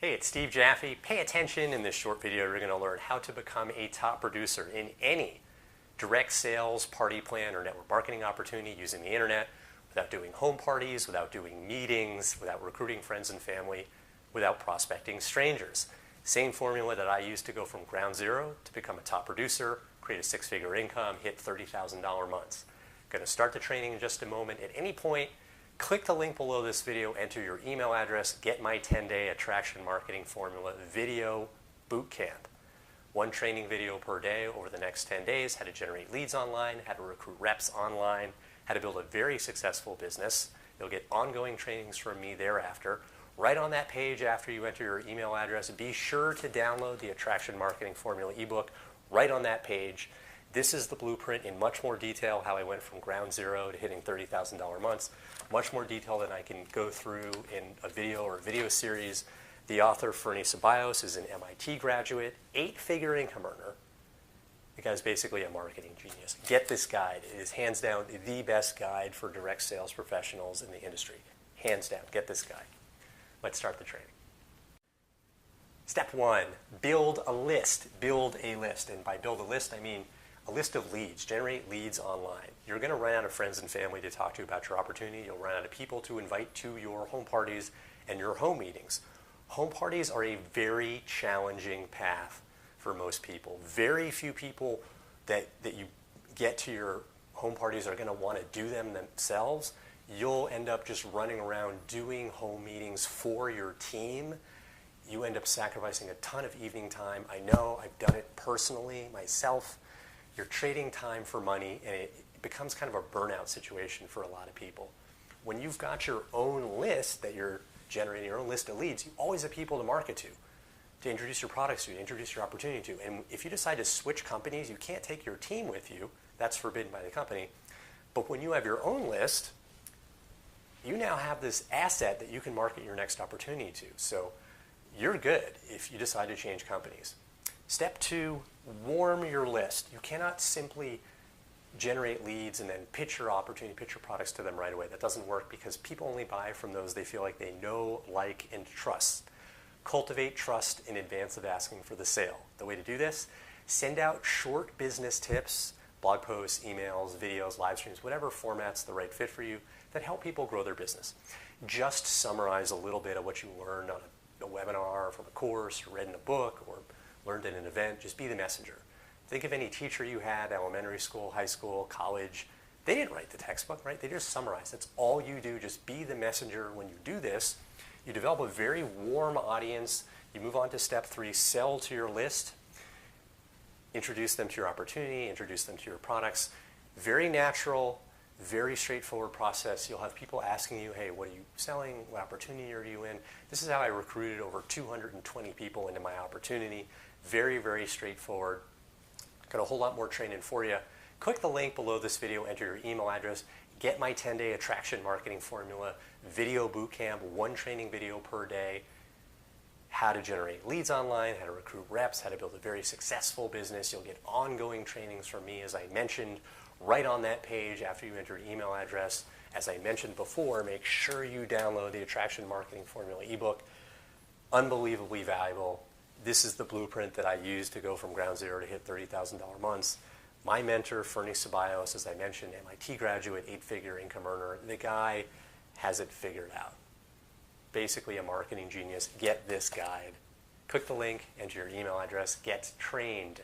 Hey, it's Steve Jaffe. Pay attention. In this short video, you're going to learn how to become a top producer in any direct sales, party plan, or network marketing opportunity using the internet without doing home parties, without doing meetings, without recruiting friends and family, without prospecting strangers. Same formula that I used to go from ground zero to become a top producer, create a six-figure income, hit $30,000 months. Going to start the training in just a moment. At any point, click the link below this video, enter your email address, get my 10-day attraction marketing formula video bootcamp. One training video per day over the next 10 days, how to generate leads online, how to recruit reps online, how to build a very successful business. You'll get ongoing trainings from me thereafter. Right on that page after you enter your email address, be sure to download the Attraction Marketing Formula ebook right on that page. This is the blueprint in much more detail, how I went from ground zero to hitting $30,000 months. Much more detail than I can go through in a video or a video series. The author, Fernie Ceballos, is an MIT graduate, 8-figure income earner. The guy's basically a marketing genius. Get this guide. It is hands down the best guide for direct sales professionals in the industry. Hands down, get this guide. Let's start the training. Step one, build a list. Build a list. And by build a list, I mean a list of leads. Generate leads online. You're going to run out of friends and family to talk to about your opportunity. You'll run out of people to invite to your home parties and your home meetings. Home parties are a very challenging path for most people. Very few people that you get to your home parties are going to want to do them themselves. You'll end up just running around doing home meetings for your team. You end up sacrificing a ton of evening time. I know, I've done it personally myself. You're trading time for money, and it becomes kind of a burnout situation for a lot of people. When you've got your own list that you're generating, your own list of leads, you always have people to market to introduce your products to introduce your opportunity to. And if you decide to switch companies, you can't take your team with you. That's forbidden by the company. But when you have your own list, you now have this asset that you can market your next opportunity to. So you're good if you decide to change companies. Step two, warm your list. You cannot simply generate leads and then pitch your opportunity, pitch your products to them right away. That doesn't work because people only buy from those they feel like they know, like, and trust. Cultivate trust in advance of asking for the sale. The way to do this, send out short business tips, blog posts, emails, videos, live streams, whatever format's the right fit for you that help people grow their business. Just summarize a little bit of what you learned on a webinar, from a course, or read in a book, or learned at an event. Just be the messenger. Think of any teacher you had, elementary school, high school, college. They didn't write the textbook, right? They just summarized. That's all you do. Just be the messenger. When you do this, you develop a very warm audience. You move on to step three, sell to your list. Introduce them to your opportunity, introduce them to your products. Very natural, very straightforward process. You'll have people asking you, hey, what are you selling? What opportunity are you in? This is how I recruited over 220 people into my opportunity. Very, very straightforward. Got a whole lot more training for you. Click the link below this video, enter your email address, get my 10-day attraction marketing formula, video bootcamp, one training video per day, how to generate leads online, how to recruit reps, how to build a very successful business. You'll get ongoing trainings from me, as I mentioned, right on that page after you enter your email address. As I mentioned before, make sure you download the Attraction Marketing Formula ebook. Unbelievably valuable. This is the blueprint that I used to go from ground zero to hit $30,000 months. My mentor, Fernie Ceballos, as I mentioned, MIT graduate, 8-figure income earner. The guy has it figured out. Basically a marketing genius. Get this guide. Click the link, enter your email address, get trained.